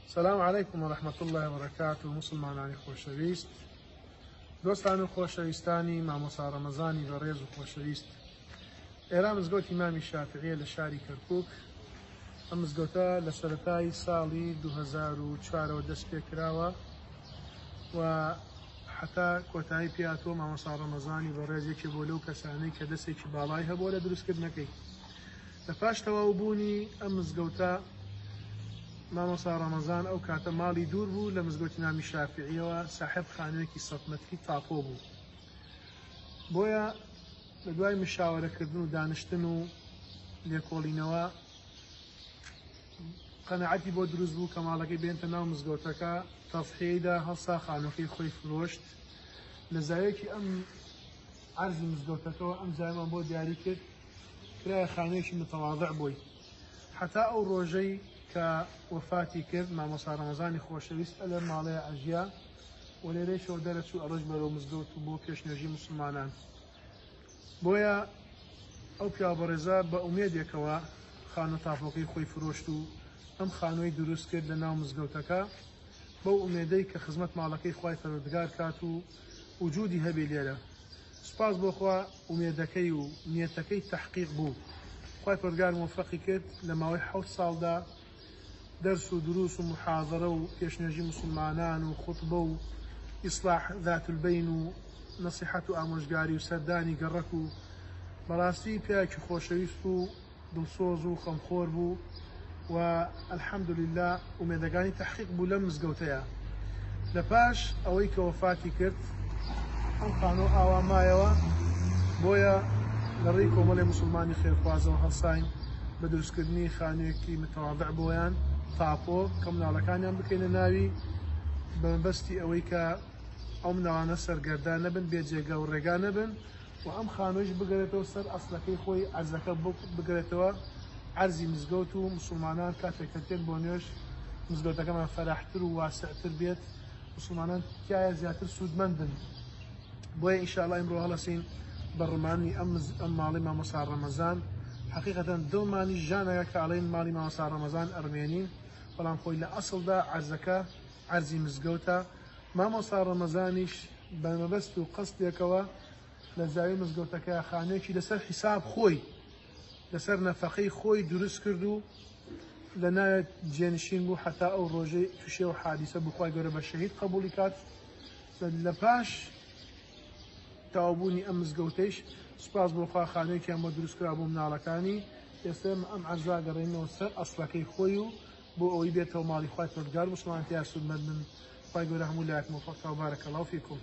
السلام عليكم ورحمة الله وبركاته. مسلمانانی خۆشەویست، دۆستان و خۆشەویستانی مامۆستا ڕەمەزانی بەڕێز و خۆشەویست. ئێرە مزگەوتی ئیمامی شافعیە لە شاری کەرکووک. ئەم مزگەوتە لە سەرەتای ساڵی 2004ەوە دەست پێ کراوە و حتا کۆتایی پێهاتووە مامۆستا ڕەمەزانی بەڕێز یەکێ بۆ لەو کەسانەی کە دەستێکی باڵای هەبووە لە دروستکردنەکەی. لە پاش تەواوبوونی ئەم مزگەوتە مامۆستا ڕەمەزان ئەو کاتە ماڵی دوور بوو لە مزگەوتی ئیمامی شافعیەوە، ساحب خانوویەکی 100 مەتری تاپۆ بوو. بۆیە لە دوای مشاوەرەکردن و دانیشتن و لێکۆڵینەوە قەنەعەتی بۆ دروست بوو کە ماڵەکەی بێنتە ناو مزگەوتەکە، تەضحیەیدا هەڵسا خانووەکەی خۆی فرۆشت. لە زاویەکی ئەم عەرزی مزگەوتەکەەوە ئەم زاویەمان بۆ دیاری کرد، کرایە خانوویەکی متەواضع بووی. حتا ئەو ڕۆژەی کە وەفاتی کرد مامۆستا ڕەمەزانی خۆشەویست لە ماڵەیە ئەژیا و لێرەیشەوە دەرەچوو ئەڕۆژ بەرەو مزگەوت و بۆ پێشنێژی موسڵمانان. بۆیە ئەو پیا بەڕێزە بە ئومێدێکەوە خانوو تاپۆکەی خۆی فرۆشت و ئەم خانووی دروست کرد لە ناو مزگەوتەکە، بەو ئومێدەی کە خزمەت ماڵەکەی خوای پەروەردگار کات و وجودی هەبێ لێرە. سوپاس بۆخوا ئومێدەکەی و نیەتەکەی تەحقیق بوو. خوای پەروەردگار موفقی کرد لە ماوەی 7 ساڵدا دەرس و دروس و محاضرە و پێشنێژی موسڵمانان و خوتبە و ئیسلاح ذات البین و نەسیحەت و ئامۆژگاری و سەردانی گەڕەک و بەڕاستی پیاوێکی خۆشەویست و دڵسۆز و خەمخۆر بوو و الحەمدولیلا ئومێدەکانی تەحقیق بوو لەم مزگەوتەیە. لە پاش ئەوەی کە وەفاتی کرد ئەم خانوو ئاوا مایەوە، بۆیە لە ڕێی کۆمەڵی موسڵمانی خێرخوازەوە هەڵساین بە دروستکردنی خانوویەکی متەواضع بۆیان تاپۆ کە مناڵەکانیان بکەینە ناوی، بە مەبەستی ئەوەی کە ئەو مناڵانە سەرگەردان نەبن، بێجێگە و ڕێگا نەبن و ئەم خانوویش بگەرێتەوە سەر ئەسڵەکەی خۆی، عەرزەکە بگرێتەوە عەرزی مزگەوت و موسڵمانان کاتێک کە تێن بۆ نوێژ مزگەوتەکەمان فەراحتر و واسعتر بێت، موسڵمانان تایە زیاتر سوودمەندن. بۆیە ئینشاءڵڵا ئیمڕۆ هەڵەسین بەڕمانی ئەم ماڵی مامۆستا ڕەمەزان. حقیقەتەن دڵمانی ژانەیە کە ئەڵێن ماڵی مامۆستا ڕەمەزان ئەرمێنین، بەڵام خۆی لە ئەسڵدا عەرزەکە عەرزی مزگەوتە. مامۆستا ڕەمەزانیش بە مەبەست و قەستێکەوە لە زاوی مزگەوتەکە خانوویەکی لەسەر حیساب خۆی، لەسەر نەفەقەی خۆی دروست کرد و لە ناوێت جێنشین بوو حتا ئەو ڕۆژەی تووشێ و حادیسە بوو خوای گەورە بە شەهید قبولی کات. لە پاش تەواوبوونی ئەم مزگەوتەیش سوپاس بۆخوا خانوویەکیان بۆ دروستکرا بوو مناڵەکانی. ئێستا ئەم عەرزا گەڕێنەوە سەر ئەسڵەکەی خۆی و بۆ ئەوەی بێتەوە ماڵی خوای پەروەردگار، موسڵمان تیا سوودمەند بن. خوای گەورە هەموو لایەک موفەق و بارەکەڵڵاو فیکم.